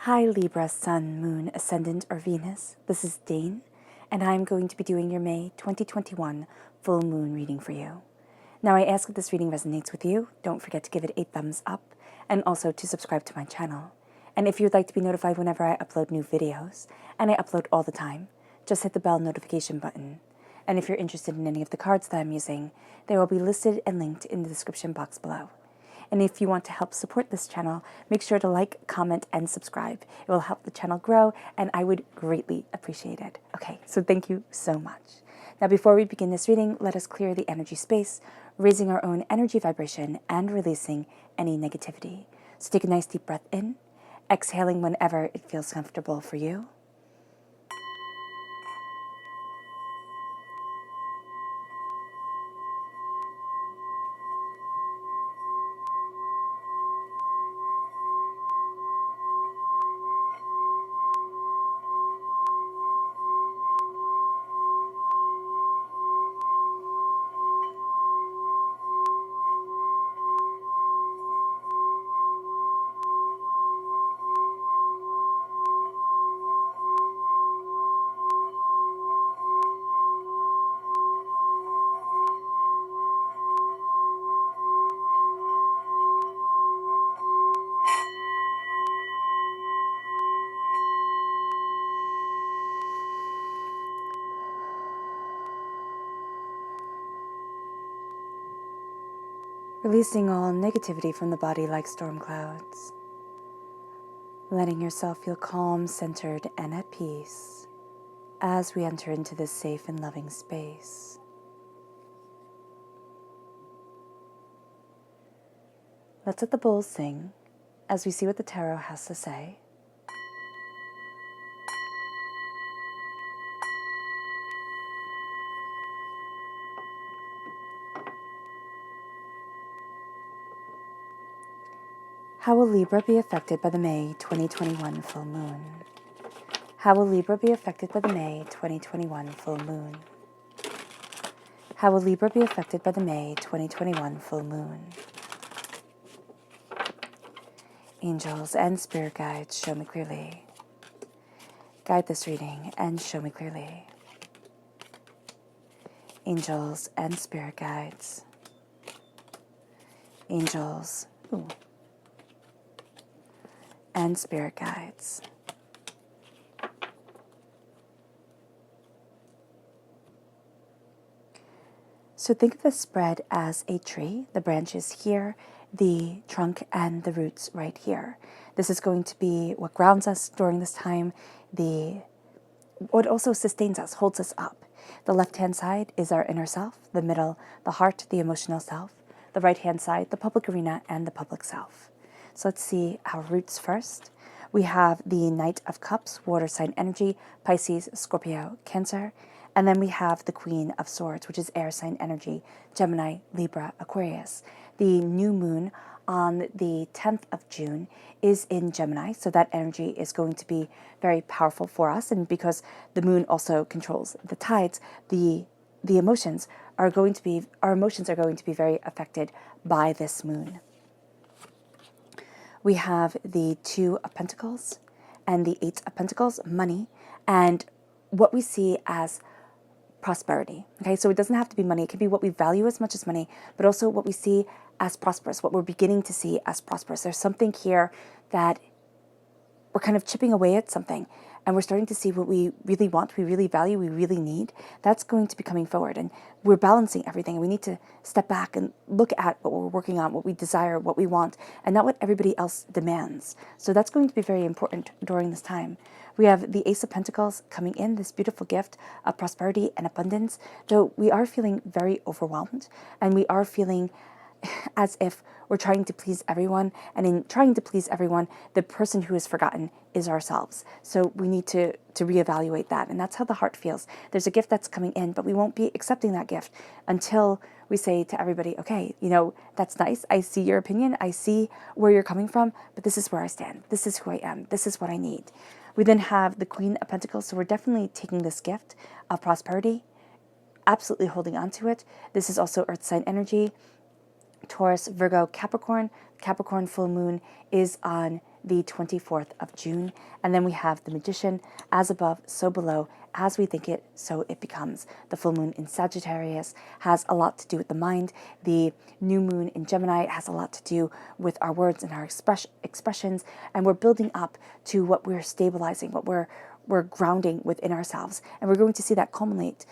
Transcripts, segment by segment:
Hi Libra, Sun, Moon, Ascendant, or Venus. This is Dane, and I'm going to be doing your May 2021 full moon reading for you. Now, I ask if this reading resonates with you. Don't forget to give it a thumbs up, and also to subscribe to my channel. And if you'd like to be notified whenever I upload new videos, and I upload all the time, just hit the bell notification button. And if you're interested in any of the cards that I'm using, they will be listed and linked in the description box below. And if you want to help support this channel, make sure to like, comment, and subscribe. It will help the channel grow, and I would greatly appreciate it. Okay, so thank you so much. Now, before we begin this reading, let us clear the energy space, raising our own energy vibration and releasing any negativity. So take a nice deep breath in, exhaling whenever it feels comfortable for you. Releasing all negativity from the body like storm clouds. Letting yourself feel calm, centered, and at peace as we enter into this safe and loving space. Let's let the bowls sing as we see what the tarot has to say. How will Libra be affected by the May 2021 full moon? How will Libra be affected by the May 2021 full moon? How will Libra be affected by the May 2021 full moon? Angels and spirit guides, show me clearly. Guide this reading and show me clearly. Angels and spirit guides. Angels and spirit guides. So think of the spread as a tree, the branches here, the trunk and the roots right here. This is going to be what grounds us during this time, what also sustains us, holds us up. The left-hand side is our inner self, the middle, the heart, the emotional self, the right-hand side, the public arena, and the public self. So let's see our roots first. We have the Knight of Cups, water sign energy, Pisces, Scorpio, Cancer. And then we have the Queen of Swords, which is air sign energy, Gemini, Libra, Aquarius. The new moon on the 10th of June is in Gemini, so that energy is going to be very powerful for us. And because the moon also controls the tides, our emotions are going to be very affected by this moon. We have the Two of Pentacles and the Eight of Pentacles, money, and what we see as prosperity. Okay, so it doesn't have to be money. It can be what we value as much as money, but also what we see as prosperous, what we're beginning to see as prosperous. There's something here that we're kind of chipping away at something, and we're starting to see what we really want, we really value, we really need. That's going to be coming forward, and we're balancing everything, and we need to step back and look at what we're working on, what we desire, what we want, and not what everybody else demands. So that's going to be very important during this time. We have the Ace of Pentacles coming in, this beautiful gift of prosperity and abundance, though we are feeling very overwhelmed, and we are feeling as if we're trying to please everyone, and in trying to please everyone, the person who is forgotten is ourselves. So we need to reevaluate that, and that's how the heart feels. There's a gift that's coming in, but we won't be accepting that gift until we say to everybody, okay, that's nice, I see your opinion, I see where you're coming from, but this is where I stand, this is who I am, this is what I need. We then have the Queen of Pentacles, so we're definitely taking this gift of prosperity, absolutely holding on to it. This is also earth sign energy, Taurus, Virgo, Capricorn. Capricorn full moon is on the 24th of June. And then we have the Magician, as above, so below, as we think it, so it becomes. The full moon in Sagittarius has a lot to do with the mind. The new moon in Gemini has a lot to do with our words and our expressions. And we're building up to what we're stabilizing, what we're grounding within ourselves. And we're going to see that culminate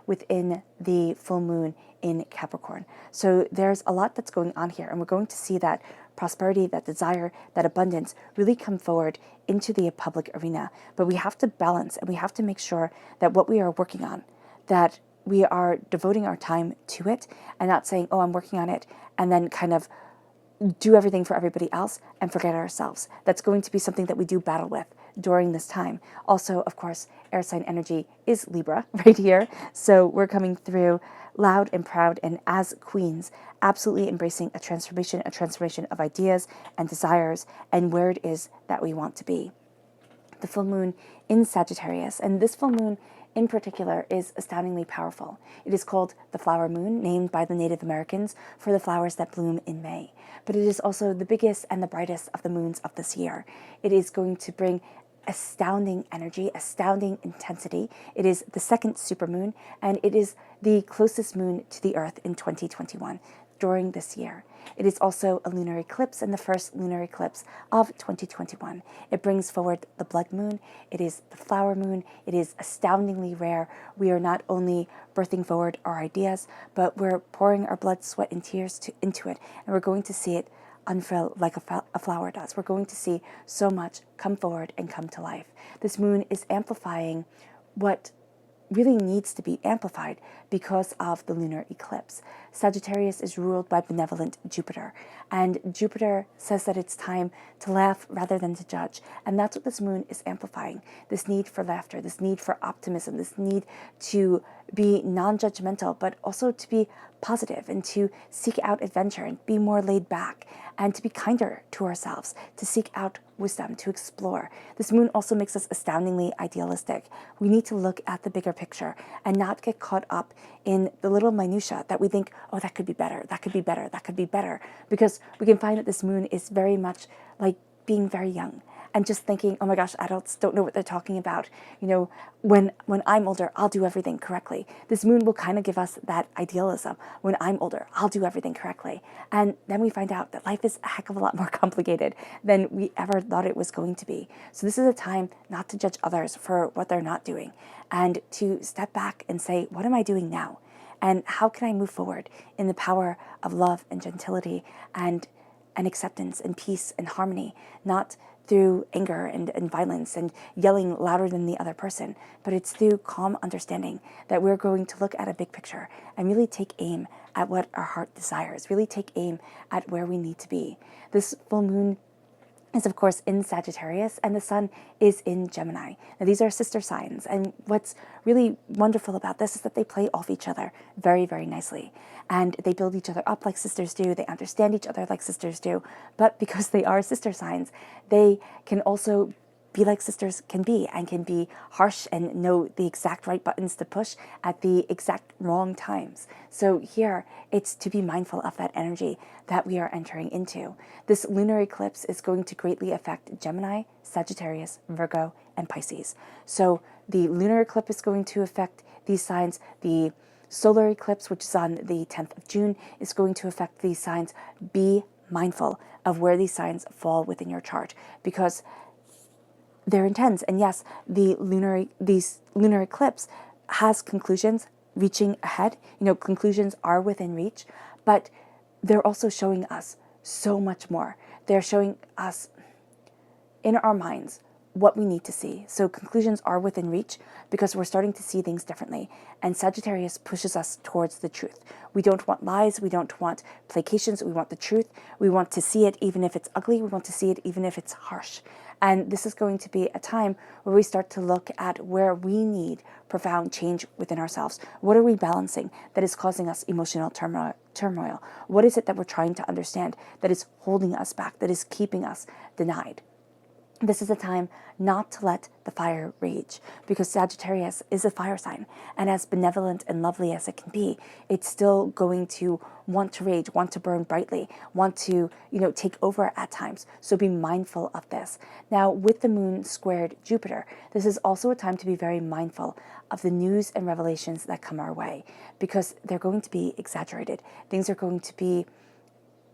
within the full moon in Capricorn. So there's a lot that's going on here, and we're going to see that prosperity, that desire, that abundance really come forward into the public arena. But we have to balance, and we have to make sure that what we are working on, that we are devoting our time to it and not saying, oh, I'm working on it, and then kind of do everything for everybody else and forget ourselves. That's going to be something that we do battle with during this time. Also, of course, air sign energy is Libra right here. So we're coming through loud and proud and as queens, absolutely embracing a transformation of ideas and desires and where it is that we want to be. The full moon in Sagittarius, and this full moon in particular is astoundingly powerful. It is called the flower moon, named by the Native Americans for the flowers that bloom in May. But it is also the biggest and the brightest of the moons of this year. It is going to bring astounding energy, astounding intensity. It is the second supermoon, and it is the closest moon to the Earth in 2021 during this year. It is also a lunar eclipse and the first lunar eclipse of 2021. It brings forward the blood moon. It is the flower moon. It is astoundingly rare. We are not only birthing forward our ideas, but we're pouring our blood, sweat, and tears into it, and we're going to see it unfurl like a flower does. We're going to see so much come forward and come to life. This moon is amplifying what really needs to be amplified because of the lunar eclipse. Sagittarius is ruled by benevolent Jupiter, and Jupiter says that it's time to laugh rather than to judge, and that's what this moon is amplifying. This need for laughter, this need for optimism, this need to be non-judgmental, but also to be positive and to seek out adventure and be more laid back and to be kinder to ourselves, to seek out wisdom, to explore. This moon also makes us astoundingly idealistic. We need to look at the bigger picture and not get caught up in the little minutia that we think, oh, that could be better, that could be better, that could be better. Because we can find that this moon is very much like being very young and just thinking, oh my gosh, adults don't know what they're talking about. You know, when I'm older, I'll do everything correctly. This moon will kind of give us that idealism. When I'm older, I'll do everything correctly. And then we find out that life is a heck of a lot more complicated than we ever thought it was going to be. So this is a time not to judge others for what they're not doing and to step back and say, what am I doing now? And how can I move forward in the power of love and gentility and acceptance and peace and harmony, not through anger and violence and yelling louder than the other person, but it's through calm understanding that we're going to look at a big picture and really take aim at what our heart desires, really take aim at where we need to be. This full moon is, of course, in Sagittarius, and the sun is in Gemini. Now, these are sister signs, and what's really wonderful about this is that they play off each other very, very nicely, and they build each other up like sisters do. They understand each other like sisters do, but because they are sister signs, they can also be like sisters can be, and can be harsh and know the exact right buttons to push at the exact wrong times. So here, it's to be mindful of that energy that we are entering into. This lunar eclipse is going to greatly affect Gemini, Sagittarius, Virgo, and Pisces. So the lunar eclipse is going to affect these signs. The solar eclipse, which is on the 10th of June, is going to affect these signs. Be mindful of where these signs fall within your chart, because they're intense. And yes, these lunar eclipse has conclusions reaching ahead. You know, conclusions are within reach, but they're also showing us so much more. They're showing us in our minds what we need to see. So conclusions are within reach because we're starting to see things differently. And Sagittarius pushes us towards the truth. We don't want lies. We don't want placations. We want the truth. We want to see it even if it's ugly. We want to see it even if it's harsh. And this is going to be a time where we start to look at where we need profound change within ourselves. What are we balancing that is causing us emotional turmoil? What is it that we're trying to understand that is holding us back, that is keeping us denied? This is a time not to let the fire rage, because Sagittarius is a fire sign, and as benevolent and lovely as it can be, it's still going to want to rage, want to burn brightly, want to, take over at times. So be mindful of this. Now, with the moon squared Jupiter, this is also a time to be very mindful of the news and revelations that come our way, because they're going to be exaggerated. Things are going to be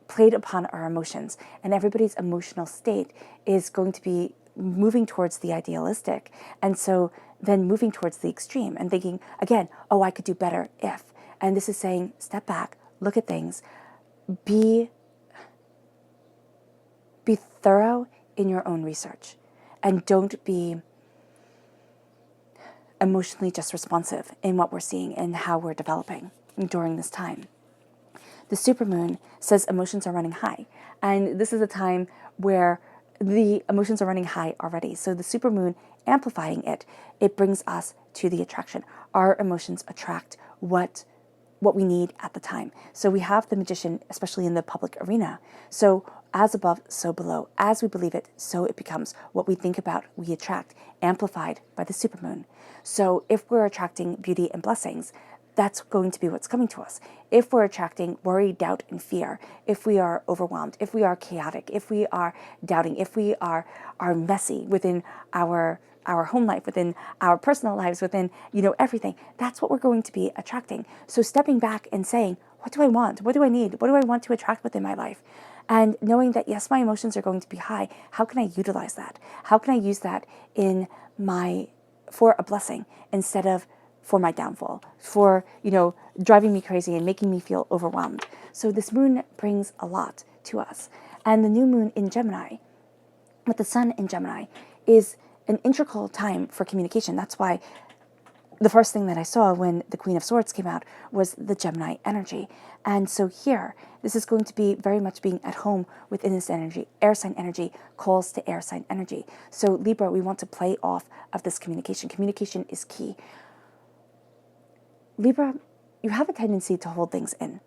played upon our emotions, and everybody's emotional state is going to be moving towards the idealistic, and so then moving towards the extreme and thinking again, oh, I could do better if. And this is saying, step back, look at things, be thorough in your own research, and don't be emotionally just responsive in what we're seeing and how we're developing during this time. The supermoon says emotions are running high, and this is a time where the emotions are running high already. So the supermoon amplifying it brings us to the attraction. Our emotions attract what we need at the time. So we have the magician, especially in the public arena. So as above, so below. As we believe it, so it becomes. What we think about, we attract, amplified by the supermoon. So if we're attracting beauty and blessings, that's going to be what's coming to us. If we're attracting worry, doubt, and fear, if we are overwhelmed, if we are chaotic, if we are doubting, if we are messy within our home life, within our personal lives, within, everything, that's what we're going to be attracting. So stepping back and saying, what do I want? What do I need? What do I want to attract within my life? And knowing that, yes, my emotions are going to be high. How can I utilize that? How can I use that for a blessing instead of for my downfall, for, driving me crazy and making me feel overwhelmed? So this moon brings a lot to us. And the new moon in Gemini, with the sun in Gemini, is an integral time for communication. That's why the first thing that I saw when the Queen of Swords came out was the Gemini energy. And so here, this is going to be very much being at home within this energy. Air sign energy calls to air sign energy. So Libra, we want to play off of this communication. Communication is key. Libra, you have a tendency to hold things in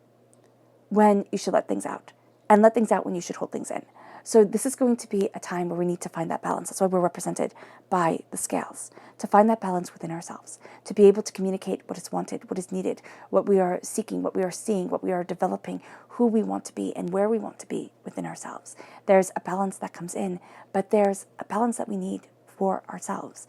when you should let things out, and let things out when you should hold things in. So this is going to be a time where we need to find that balance. That's why we're represented by the scales, to find that balance within ourselves, to be able to communicate what is wanted, what is needed, what we are seeking, what we are seeing, what we are developing, who we want to be, and where we want to be within ourselves. There's a balance that comes in, but there's a balance that we need for ourselves.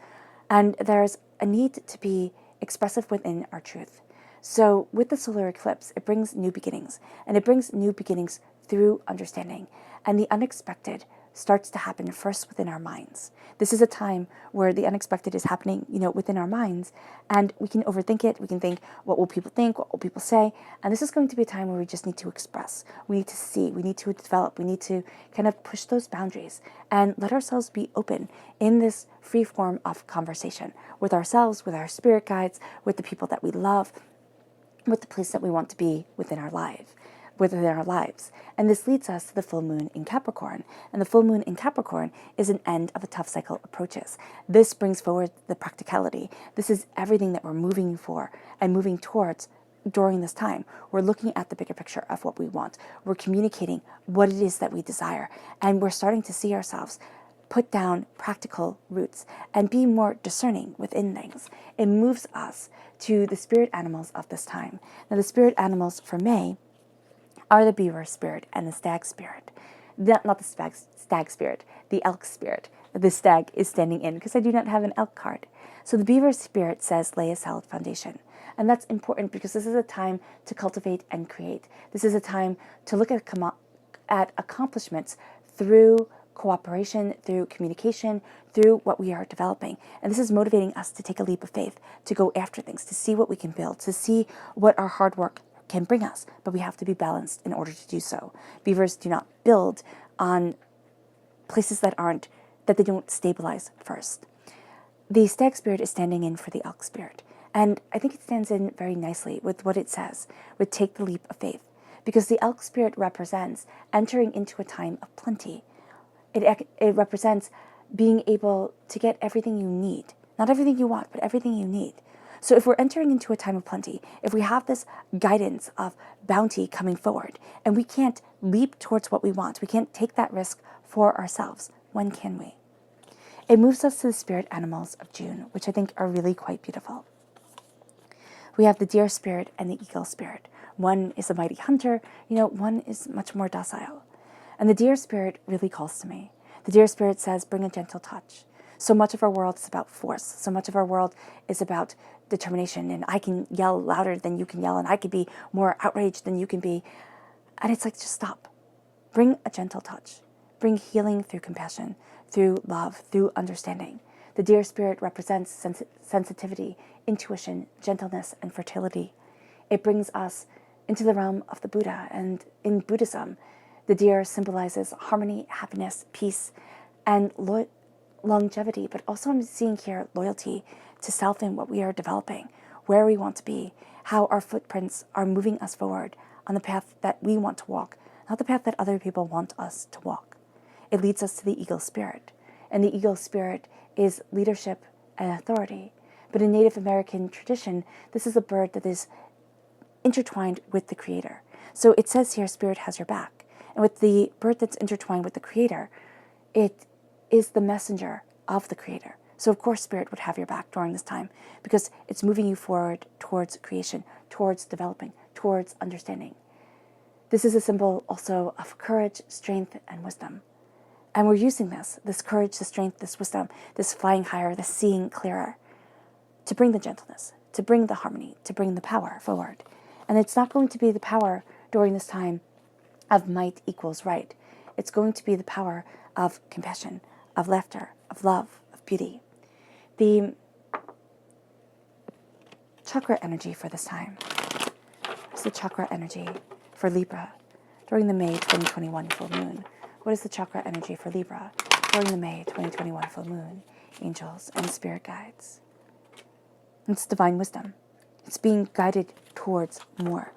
And there's a need to be expressive within our truth. So with the solar eclipse, it brings new beginnings, and it brings new beginnings through understanding. And the unexpected starts to happen first within our minds. This is a time where the unexpected is happening, within our minds, and we can overthink it. We can think, what will people think? What will people say? And this is going to be a time where we just need to express. We need to see. We need to develop. We need to kind of push those boundaries and let ourselves be open in this free form of conversation with ourselves, with our spirit guides, with the people that we love, with the place that we want to be within our lives. And this leads us to the full moon in Capricorn. And the full moon in Capricorn is an end of a tough cycle approaches. This brings forward the practicality. This is everything that we're moving for and moving towards during this time. We're looking at the bigger picture of what we want. We're communicating what it is that we desire. And we're starting to see ourselves put down practical roots and be more discerning within things. It moves us to the spirit animals of this time. Now, the spirit animals for May are the beaver spirit and the stag spirit. Not the stag spirit, the elk spirit. The stag is standing in because I do not have an elk card. So the beaver spirit says lay a solid foundation. And that's important because this is a time to cultivate and create. This is a time to look at accomplishments through cooperation, through communication, through what we are developing. And this is motivating us to take a leap of faith, to go after things, to see what we can build, to see what our hard work can bring us, but we have to be balanced in order to do so. Beavers do not build on places that they don't stabilize first. The stag spirit is standing in for the elk spirit, and I think it stands in very nicely with what it says, with take the leap of faith, because the elk spirit represents entering into a time of plenty. It represents being able to get everything you need, not everything you want, but everything you need. So if we're entering into a time of plenty, if we have this guidance of bounty coming forward, and we can't leap towards what we want, we can't take that risk for ourselves, when can we? It moves us to the spirit animals of June, which I think are really quite beautiful. We have the deer spirit and the eagle spirit. One is a mighty hunter, one is much more docile. And the deer spirit really calls to me. The deer spirit says, bring a gentle touch. So much of our world is about force. So much of our world is about determination. And I can yell louder than you can yell. And I could be more outraged than you can be. And it's like, just stop. Bring a gentle touch. Bring healing through compassion, through love, through understanding. The deer spirit represents sensitivity, intuition, gentleness, and fertility. It brings us into the realm of the Buddha. And in Buddhism, the deer symbolizes harmony, happiness, peace, and longevity. But also I'm seeing here loyalty to self and what we are developing, where we want to be, how our footprints are moving us forward on the path that we want to walk, not the path that other people want us to walk. It leads us to the eagle spirit. And the eagle spirit is leadership and authority. But in Native American tradition, this is a bird that is intertwined with the Creator. So it says here, spirit has your back. And with the bird that's intertwined with the Creator, it is the messenger of the Creator. So of course spirit would have your back during this time because it's moving you forward towards creation, towards developing, towards understanding. This is a symbol also of courage, strength, and wisdom. And we're using this courage, this strength, this wisdom, this flying higher, this seeing clearer, to bring the gentleness, to bring the harmony, to bring the power forward. And it's not going to be the power during this time of might equals right. It's going to be the power of compassion, of laughter, of love, of beauty. The chakra energy for this time is the chakra energy for Libra during the May 2021 full moon. What is the chakra energy for Libra during the May 2021 full moon? Angels and spirit guides. It's divine wisdom. It's being guided towards more.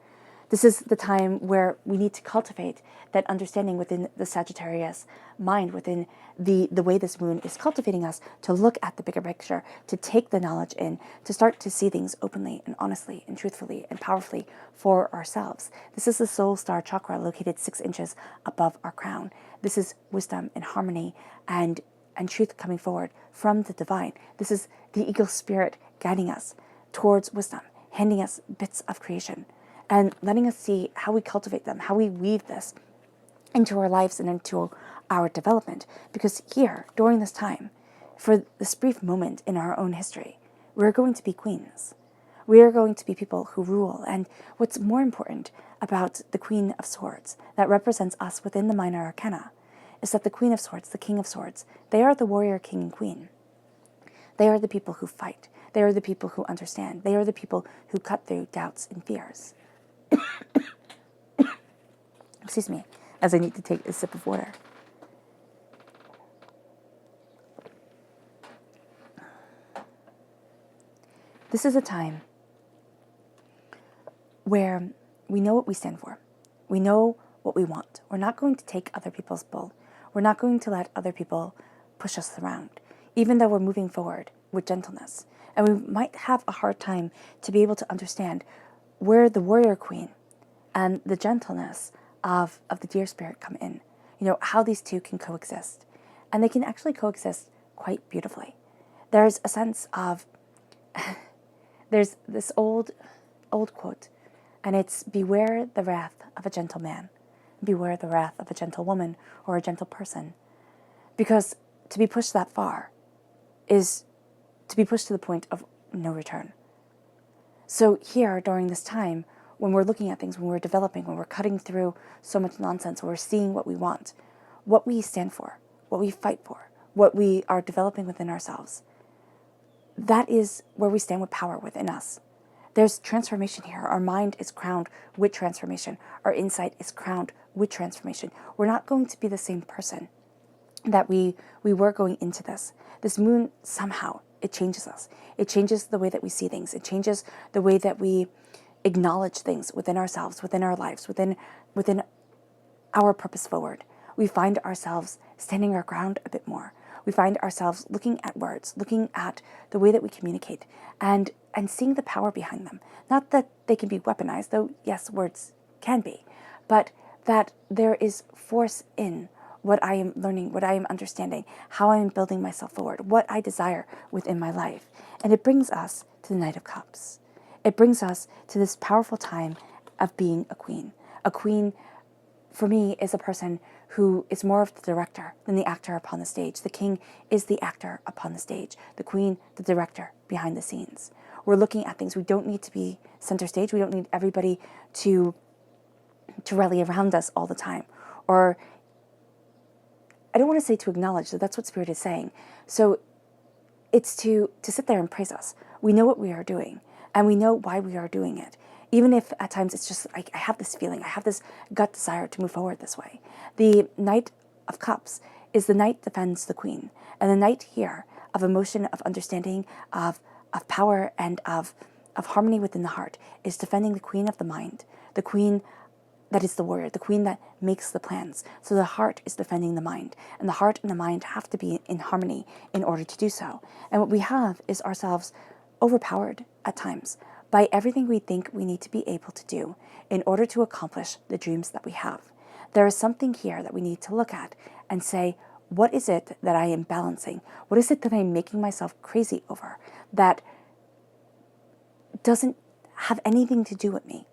This is the time where we need to cultivate that understanding within the Sagittarius mind, within the way this moon is cultivating us to look at the bigger picture, to take the knowledge in, to start to see things openly and honestly and truthfully and powerfully for ourselves. This is the soul star chakra located 6 inches above our crown. This is wisdom and harmony and truth coming forward from the divine. This is the eagle spirit guiding us towards wisdom, handing us bits of creation, and letting us see how we cultivate them, how we weave this into our lives and into our development. Because here, during this time, for this brief moment in our own history, we're going to be queens. We are going to be people who rule. And what's more important about the Queen of Swords that represents us within the minor arcana is that the Queen of Swords, the King of Swords, they are the warrior king and queen. They are the people who fight. They are the people who understand. They are the people who cut through doubts and fears. Excuse me, as I need to take a sip of water. This is a time where we know what we stand for. We know what we want. We're not going to take other people's bull. We're not going to let other people push us around, even though we're moving forward with gentleness. And we might have a hard time to be able to understand where the warrior queen and the gentleness of the deer spirit come in. How these two can coexist. And they can actually coexist quite beautifully. There's a sense of, there's this old quote, and it's, beware the wrath of a gentle man, beware the wrath of a gentle woman or a gentle person. Because to be pushed that far is to be pushed to the point of no return. So here, during this time, when we're looking at things, when we're developing, when we're cutting through so much nonsense, when we're seeing what we want, what we stand for, what we fight for, what we are developing within ourselves, that is where we stand with power within us. There's transformation here. Our mind is crowned with transformation. Our insight is crowned with transformation. We're not going to be the same person that we were going into this. This moon, somehow, it changes us. It changes the way that we see things. It changes the way that we acknowledge things within ourselves, within our lives, within our purpose forward. We find ourselves standing our ground a bit more. We find ourselves looking at words, looking at the way that we communicate, and seeing the power behind them. Not that they can be weaponized, though yes, words can be, but that there is force in what I am learning, what I am understanding, how I am building myself forward, what I desire within my life. And it brings us to the Knight of Cups. It brings us to this powerful time of being a queen. A queen, for me, is a person who is more of the director than the actor upon the stage. The king is the actor upon the stage. The queen, the director behind the scenes. We're looking at things. We don't need to be center stage. We don't need everybody to rally around us all the time. Or, I don't want to say to acknowledge, that that's what Spirit is saying. So it's to sit there and praise us. We know what we are doing, and we know why we are doing it. Even if at times it's just, I have this feeling, I have this gut desire to move forward this way. The Knight of Cups is the knight defends the queen. And the knight here of emotion, of understanding, of power, and of harmony within the heart is defending the queen of the mind, the queen that is the warrior, the queen that makes the plans. So the heart is defending the mind, and the heart and the mind have to be in harmony in order to do so. And what we have is ourselves overpowered at times by everything we think we need to be able to do in order to accomplish the dreams that we have. There is something here that we need to look at and say, what is it that I am balancing? What is it that I'm making myself crazy over that doesn't have anything to do with me?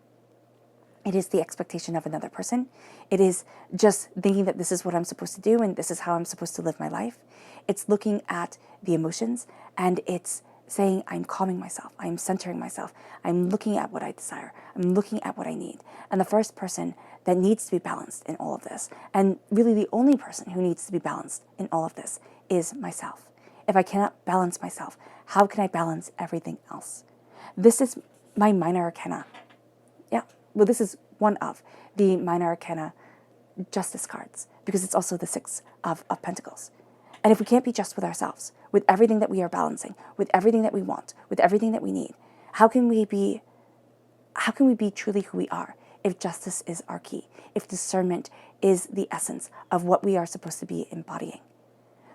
It is the expectation of another person. It is just thinking that this is what I'm supposed to do and this is how I'm supposed to live my life. It's looking at the emotions, and it's saying, I'm calming myself, I'm centering myself, I'm looking at what I desire, I'm looking at what I need. And the first person that needs to be balanced in all of this, and really the only person who needs to be balanced in all of this, is myself. If I cannot balance myself, how can I balance everything else? This is my minor arcana. Yeah, well, this is one of the minor arcana justice cards, because it's also the Six of Pentacles. And if we can't be just with ourselves, with everything that we are balancing, with everything that we want, with everything that we need, how can we be truly who we are if justice is our key, if discernment is the essence of what we are supposed to be embodying?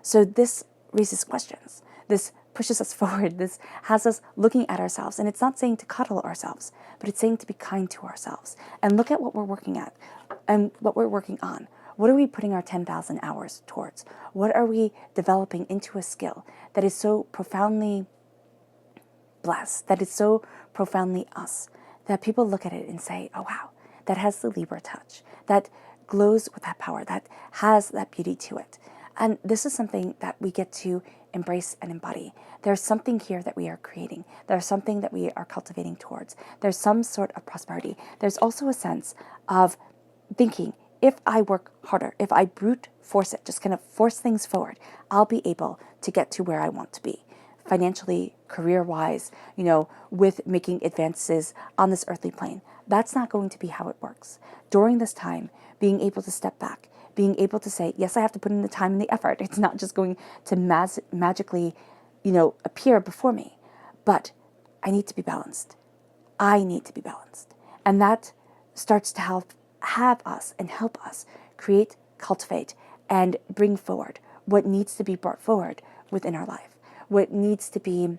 So this raises questions. This pushes us forward. This has us looking at ourselves. And it's not saying to cuddle ourselves, but it's saying to be kind to ourselves and look at what we're working at and what we're working on. What are we putting our 10,000 hours towards? What are we developing into a skill that is so profoundly blessed, that is so profoundly us, that people look at it and say, oh wow, that has the Libra touch, that glows with that power, that has that beauty to it. And this is something that we get to embrace and embody. There's something here that we are creating. There's something that we are cultivating towards. There's some sort of prosperity. There's also a sense of thinking, if I work harder, if I brute force it, just kind of force things forward, I'll be able to get to where I want to be. Financially, career-wise, with making advances on this earthly plane. That's not going to be how it works. During this time, being able to step back, being able to say, yes, I have to put in the time and the effort. It's not just going to magically, appear before me. But I need to be balanced. I need to be balanced. And that starts to have us and help us create, cultivate, and bring forward what needs to be brought forward within our life, what needs to be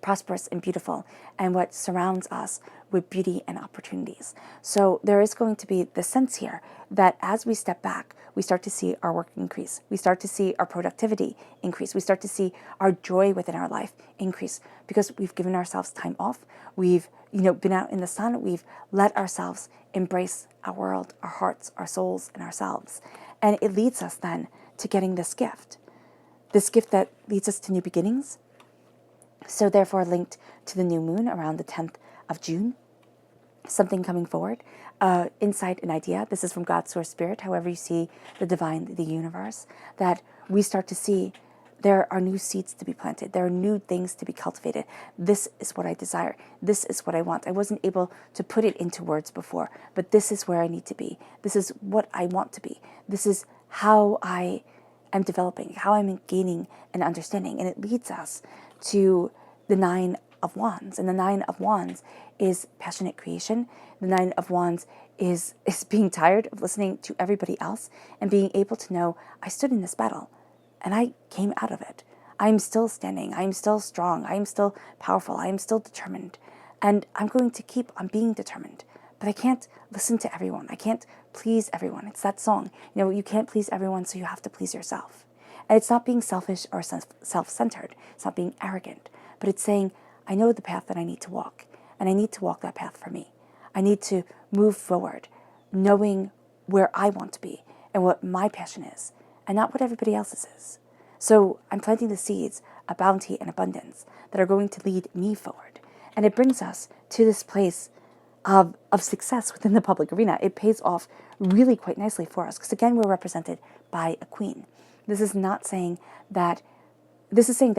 prosperous and beautiful, and what surrounds us with beauty and opportunities. So there is going to be the sense here that as we step back, we start to see our work increase. We start to see our productivity increase. We start to see our joy within our life increase because we've given ourselves time off. We've, been out in the sun. We've let ourselves embrace our world, our hearts, our souls, and ourselves. And it leads us then to getting this gift that leads us to new beginnings. So therefore linked to the new moon around the 10th of June, something coming forward, insight, an idea. This is from God's source spirit, however you see the divine, the universe, that we start to see there are new seeds to be planted. There are new things to be cultivated. This is what I desire. This is what I want. I wasn't able to put it into words before, but this is where I need to be. This is what I want to be. This is how I am developing, how I'm gaining an understanding. And it leads us to the Nine of Wands. And the Nine of Wands is passionate creation. The Nine of Wands is being tired of listening to everybody else and being able to know, I stood in this battle and I came out of it. I'm still standing. I'm still strong. I'm still powerful. I'm still determined. And I'm going to keep on being determined. But I can't listen to everyone. I can't please everyone. It's that song. You can't please everyone, so you have to please yourself. And it's not being selfish or self-centered. It's not being arrogant. But it's saying, I know the path that I need to walk, and I need to walk that path for me. I need to move forward, knowing where I want to be and what my passion is, and not what everybody else's is. So I'm planting the seeds of bounty and abundance that are going to lead me forward. And it brings us to this place of success within the public arena. It pays off really quite nicely for us, because again, we're represented by a queen. This is saying that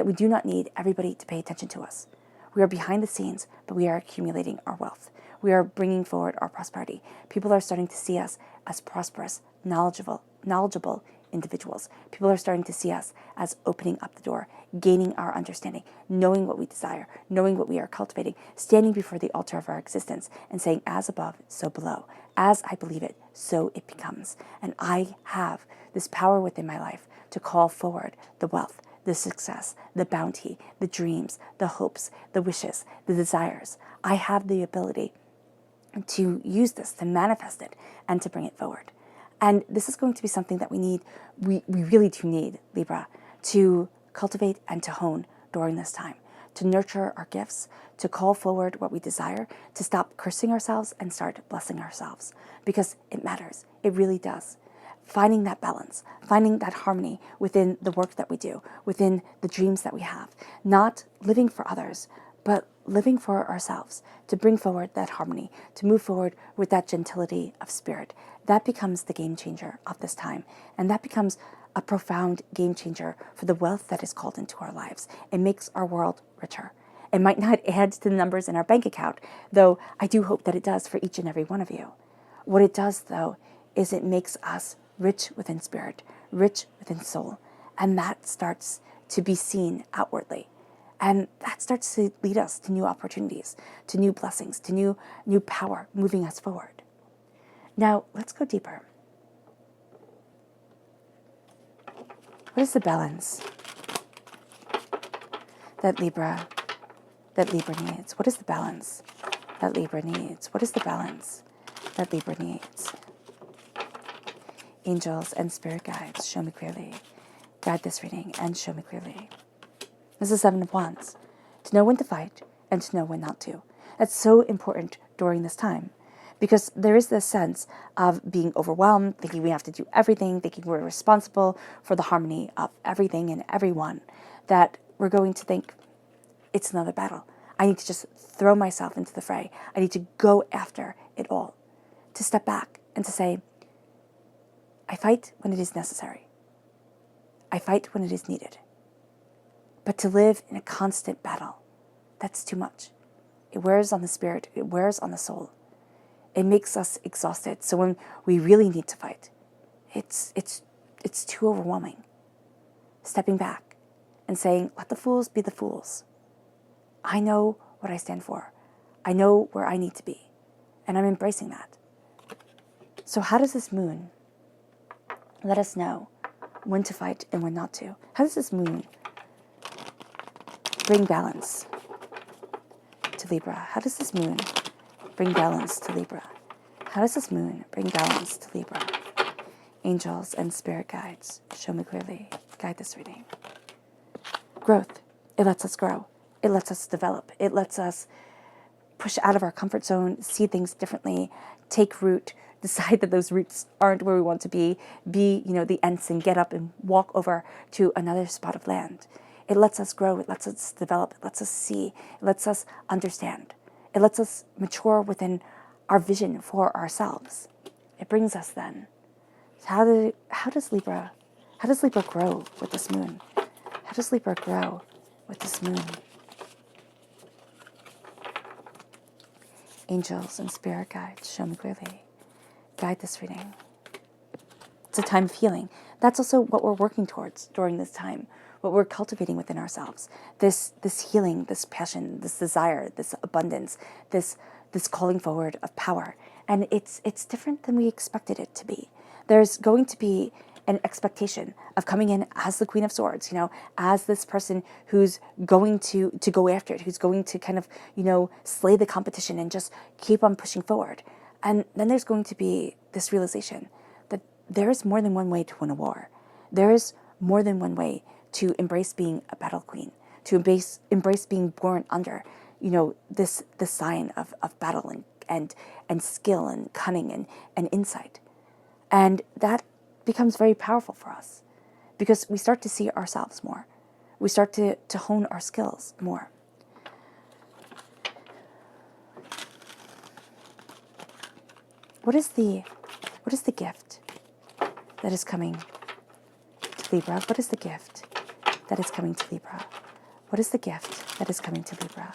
we do not need everybody to pay attention to us. We are behind the scenes, but we are accumulating our wealth. We are bringing forward our prosperity. People are starting to see us as prosperous, knowledgeable individuals. People are starting to see us as opening up the door, gaining our understanding, knowing what we desire, knowing what we are cultivating, standing before the altar of our existence and saying, as above, so below. As I believe it, so it becomes. And I have this power within my life to call forward the wealth, the success, the bounty, the dreams, the hopes, the wishes, the desires. I have the ability to use this, to manifest it, and to bring it forward. And this is going to be something that we really do need, Libra, to cultivate and to hone during this time, to nurture our gifts, to call forward what we desire, to stop cursing ourselves and start blessing ourselves, because it matters. It really does. Finding that balance, finding that harmony within the work that we do, within the dreams that we have, not living for others, but living for ourselves, to bring forward that harmony, to move forward with that gentility of spirit. That becomes the game changer of this time. And that becomes a profound game changer for the wealth that is called into our lives. It makes our world richer. It might not add to the numbers in our bank account, though I do hope that it does for each and every one of you. What it does, though, is it makes us rich within spirit, rich within soul. And that starts to be seen outwardly. And that starts to lead us to new opportunities, to new blessings, to new power moving us forward. Now, let's go deeper. What is the balance that Libra needs? What is the balance that Libra needs? What is the balance that Libra needs? Angels and spirit guides, show me clearly. Guide this reading and show me clearly. This is Seven of Wands. To know when to fight and to know when not to. That's so important during this time, because there is this sense of being overwhelmed, thinking we have to do everything, thinking we're responsible for the harmony of everything and everyone, that we're going to think it's another battle. I need to just throw myself into the fray. I need to go after it all. To step back and to say, I fight when it is necessary. I fight when it is needed. But to live in a constant battle, that's too much. It wears on the spirit. It wears on the soul. It makes us exhausted. So when we really need to fight, it's too overwhelming. Stepping back and saying, let the fools be the fools. I know what I stand for. I know where I need to be. And I'm embracing that. So how does this moon let us know when to fight and when not to? How does this moon bring balance to Libra? How does this moon bring balance to Libra? How does this moon bring balance to Libra? Angels and spirit guides, show me clearly. Guide this reading. Growth. It lets us grow. It lets us develop. It lets us push out of our comfort zone, see things differently, take root, decide that those roots aren't where we want to be the ensign, get up and walk over to another spot of land. It lets us grow. It lets us develop. It lets us see. It lets us understand. It lets us mature within our vision for ourselves. It brings us then. How does Libra grow with this moon? How does Libra grow with this moon? Angels and spirit guides, show me clearly. Guide this reading. It's a time of healing. That's also what we're working towards during this time, what we're cultivating within ourselves. This healing, this passion, this desire, this abundance, this calling forward of power. And it's different than we expected it to be. There's going to be an expectation of coming in as the Queen of Swords, as this person who's going to go after it, who's going to kind of, slay the competition and just keep on pushing forward. And then there's going to be this realization that there is more than one way to win a war. There is more than one way to embrace being a battle queen, to embrace being born under, this sign of battle and skill and cunning and insight. And that becomes very powerful for us because we start to see ourselves more. We start to hone our skills more. What is the gift that is coming to Libra? What is the gift that is coming to Libra? What is the gift that is coming to Libra?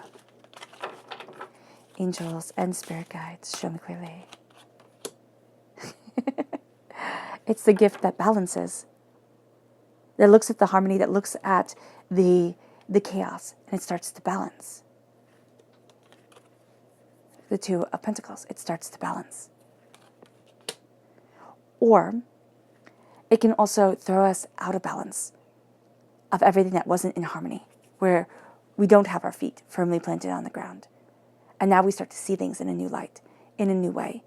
Angels and spirit guides, show me clearly. It's the gift that balances, that looks at the harmony, that looks at the chaos, and it starts to balance. The Two of Pentacles, it starts to balance. Or it can also throw us out of balance of everything that wasn't in harmony, where we don't have our feet firmly planted on the ground. And now we start to see things in a new light, in a new way.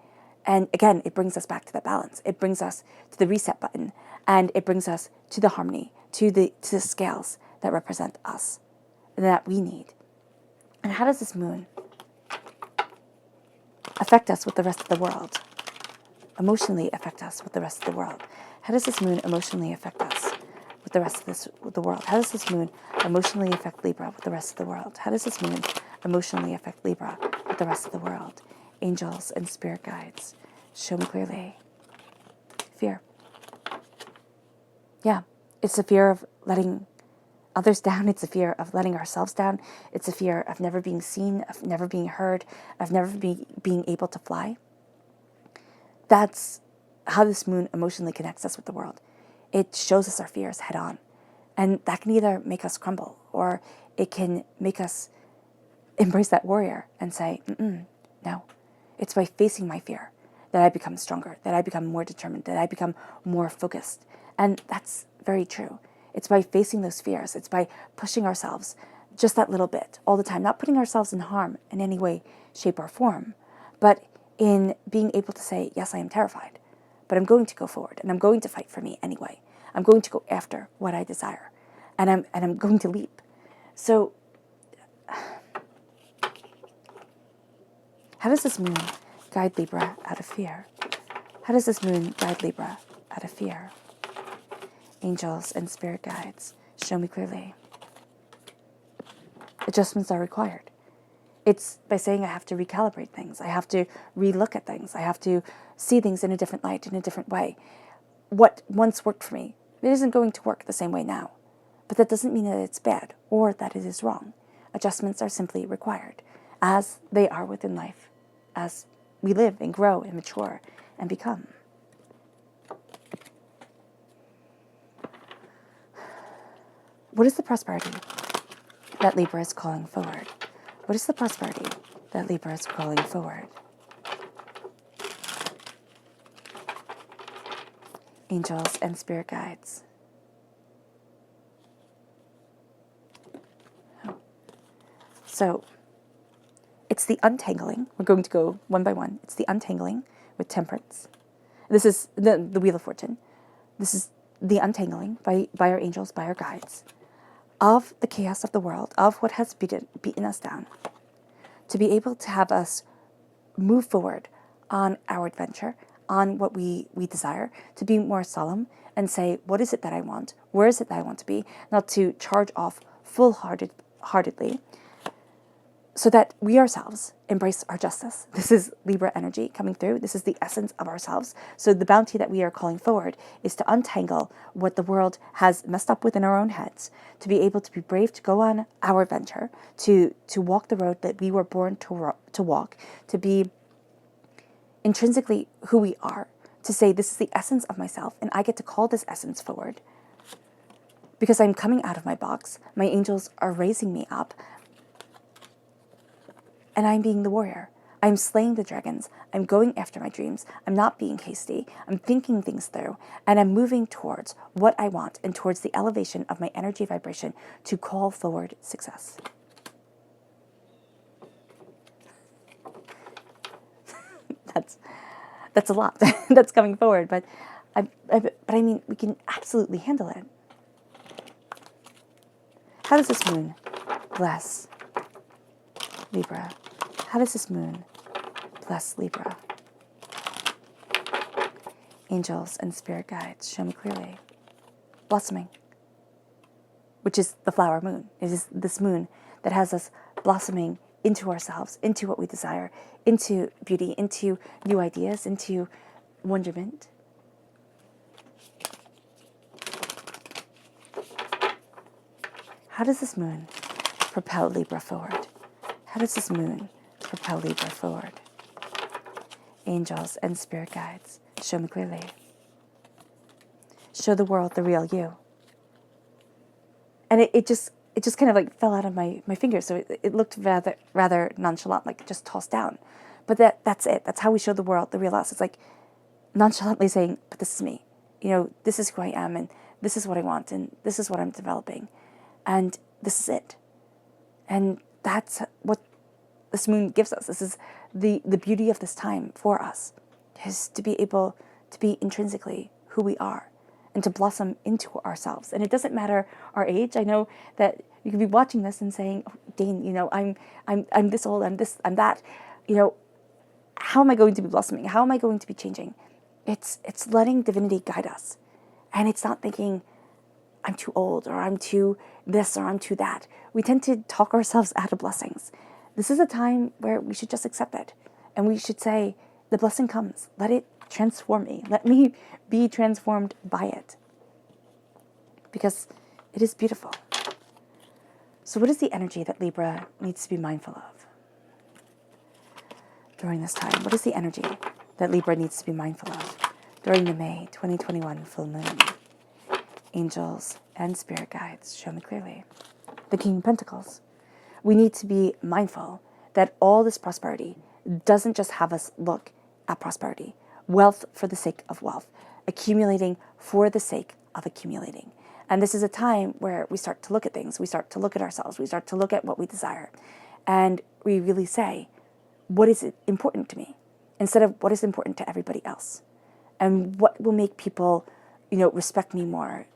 And again, it brings us back to that balance. It brings us to the reset button, and it brings us to the harmony, to the scales that represent us, and that we need. And how does this moon affect us with the rest of the world? Emotionally affect us with the rest of the world? How does this moon emotionally affect us with the rest of the world? How does this moon emotionally affect Libra with the rest of the world? How does this moon emotionally affect Libra with the rest of the world? Angels and spirit guides, show me clearly. Fear. Yeah, it's a fear of letting others down. It's a fear of letting ourselves down. It's a fear of never being seen, of never being heard, of never being able to fly. That's how this moon emotionally connects us with the world. It shows us our fears head on. And that can either make us crumble, or it can make us embrace that warrior and say, no. It's by facing my fear that I become stronger, that I become more determined, that I become more focused. And that's very true. It's by facing those fears. It's by pushing ourselves just that little bit all the time, not putting ourselves in harm in any way, shape, or form, but in being able to say, yes, I am terrified, but I'm going to go forward, and I'm going to fight for me anyway. I'm going to go after what I desire, and I'm going to leap. So how does this moon guide Libra out of fear? How does this moon guide Libra out of fear? Angels and spirit guides, show me clearly. Adjustments are required. It's by saying I have to recalibrate things. I have to relook at things. I have to see things in a different light, in a different way. What once worked for me, it isn't going to work the same way now. But that doesn't mean that it's bad or that it is wrong. Adjustments are simply required, as they are within life, as we live and grow and mature and become. What is the prosperity that Libra is calling forward? What is the prosperity that Libra is calling forward? Angels and spirit guides. So, it's the untangling. We're going to go one by one. It's the untangling with Temperance. This is the Wheel of Fortune. This is the untangling by our angels, by our guides, of the chaos of the world, of what has beaten us down, to be able to have us move forward on our adventure, on what we desire, to be more solemn and say, what is it that I want? Where is it that I want to be? Not to charge off full-heartedly, so that we ourselves embrace our justice. This is Libra energy coming through. This is the essence of ourselves. So the bounty that we are calling forward is to untangle what the world has messed up within our own heads, to be able to be brave, to go on our adventure, to walk the road that we were born to walk, to be intrinsically who we are, to say this is the essence of myself, and I get to call this essence forward. Because I'm coming out of my box, my angels are raising me up, and I'm being the warrior. I'm slaying the dragons. I'm going after my dreams. I'm not being hasty. I'm thinking things through. And I'm moving towards what I want and towards the elevation of my energy vibration to call forward success. that's a lot that's coming forward. But I mean, we can absolutely handle it. How does this moon bless Libra? How does this moon bless Libra? Angels and spirit guides, show me clearly. Blossoming, which is the flower moon. It is this moon that has us blossoming into ourselves, into what we desire, into beauty, into new ideas, into wonderment. How does this moon propel Libra forward? How does this moon propel Libra forward? Angels and spirit guides, show me clearly. Show the world the real you. And it just kind of like fell out of my fingers. So it looked rather nonchalant, like just tossed down. But that's it. That's how we show the world the real us. It's like nonchalantly saying, but this is me. You know, this is who I am, and this is what I want, and this is what I'm developing. And this is it. And that's what this moon gives us. This is the beauty of this time for us, is to be able to be intrinsically who we are and to blossom into ourselves. And it doesn't matter our age. I know that you could be watching this and saying, oh, Dane, you know, I'm this old, I'm this, I'm that. You know, how am I going to be blossoming? How am I going to be changing? It's letting divinity guide us. And it's not thinking, I'm too old, or I'm too this, or I'm too that. We tend to talk ourselves out of blessings. This is a time where we should just accept it. And we should say, the blessing comes. Let it transform me. Let me be transformed by it. Because it is beautiful. So what is the energy that Libra needs to be mindful of during this time? What is the energy that Libra needs to be mindful of during the May 2021 full moon? Angels and spirit guides, show me clearly. The King of Pentacles. We need to be mindful that all this prosperity doesn't just have us look at prosperity. Wealth for the sake of wealth. Accumulating for the sake of accumulating. And this is a time where we start to look at things. We start to look at ourselves. We start to look at what we desire. And we really say, what is important to me? Instead of what is important to everybody else. And what will make people, you know, respect me more,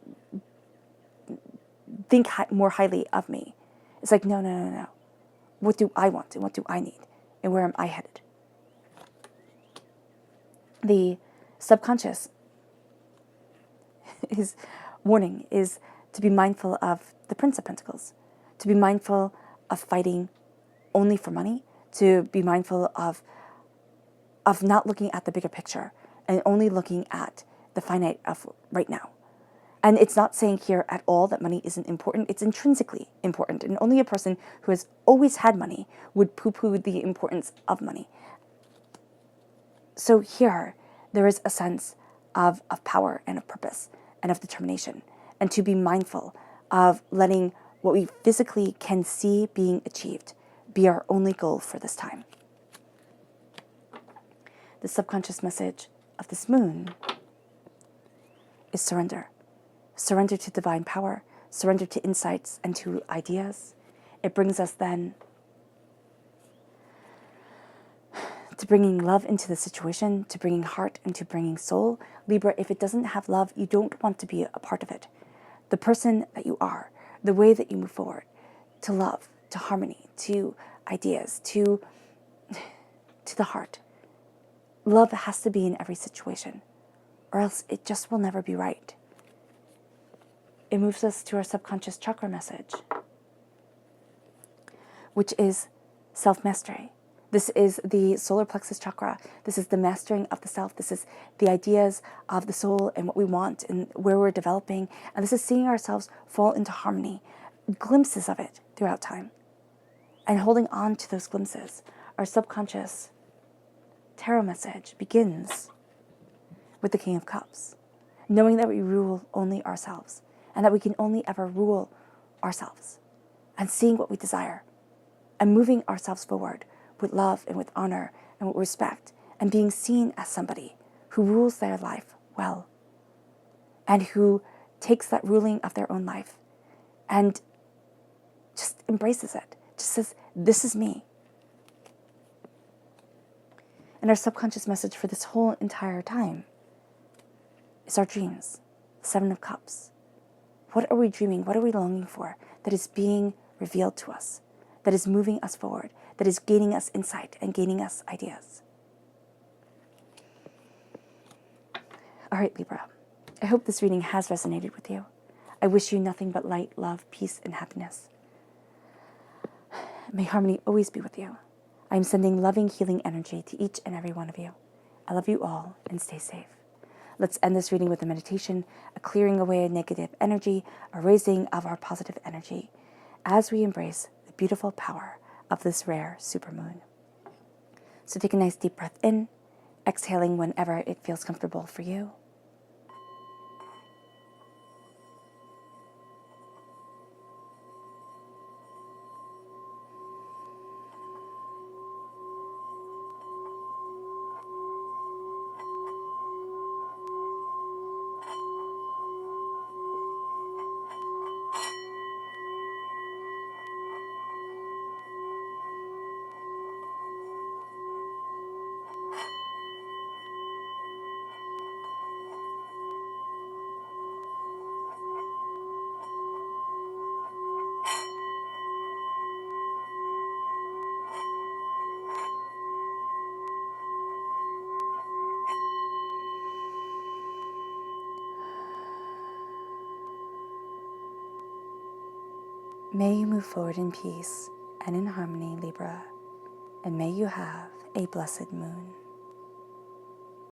think more highly of me. It's like, no. What do I want and what do I need? And where am I headed? The subconscious warning is to be mindful of the Prince of Pentacles, to be mindful of fighting only for money, to be mindful of not looking at the bigger picture and only looking at the finite of right now. And it's not saying here at all that money isn't important. It's intrinsically important. And only a person who has always had money would poo-poo the importance of money. So here, there is a sense of power and of purpose and of determination. And to be mindful of letting what we physically can see being achieved be our only goal for this time. The subconscious message of this moon is surrender. Surrender to divine power, surrender to insights and to ideas. It brings us then to bringing love into the situation, to bringing heart and to bringing soul. Libra, if it doesn't have love, you don't want to be a part of it. The person that you are, the way that you move forward, to love, to harmony, to ideas, to the heart. Love has to be in every situation, or else it just will never be right. It moves us to our subconscious chakra message, which is self-mastery. This is the solar plexus chakra. This is the mastering of the self. This is the ideas of the soul and what we want and where we're developing. And this is seeing ourselves fall into harmony, glimpses of it throughout time. And holding on to those glimpses. Our subconscious tarot message begins with the King of Cups, knowing that we rule only ourselves. And that we can only ever rule ourselves, and seeing what we desire, and moving ourselves forward with love and with honor and with respect, and being seen as somebody who rules their life well, and who takes that ruling of their own life and just embraces it, just says, this is me. And our subconscious message for this whole entire time is our dreams. 7 of Cups. What are we dreaming? What are we longing for that is being revealed to us, that is moving us forward, that is gaining us insight and gaining us ideas? All right, Libra. I hope this reading has resonated with you. I wish you nothing but light, love, peace, and happiness. May harmony always be with you. I am sending loving, healing energy to each and every one of you. I love you all, and stay safe. Let's end this reading with a meditation, a clearing away of negative energy, a raising of our positive energy, as we embrace the beautiful power of this rare supermoon. So take a nice deep breath in, exhaling whenever it feels comfortable for you. May you move forward in peace and in harmony, Libra, and may you have a blessed moon.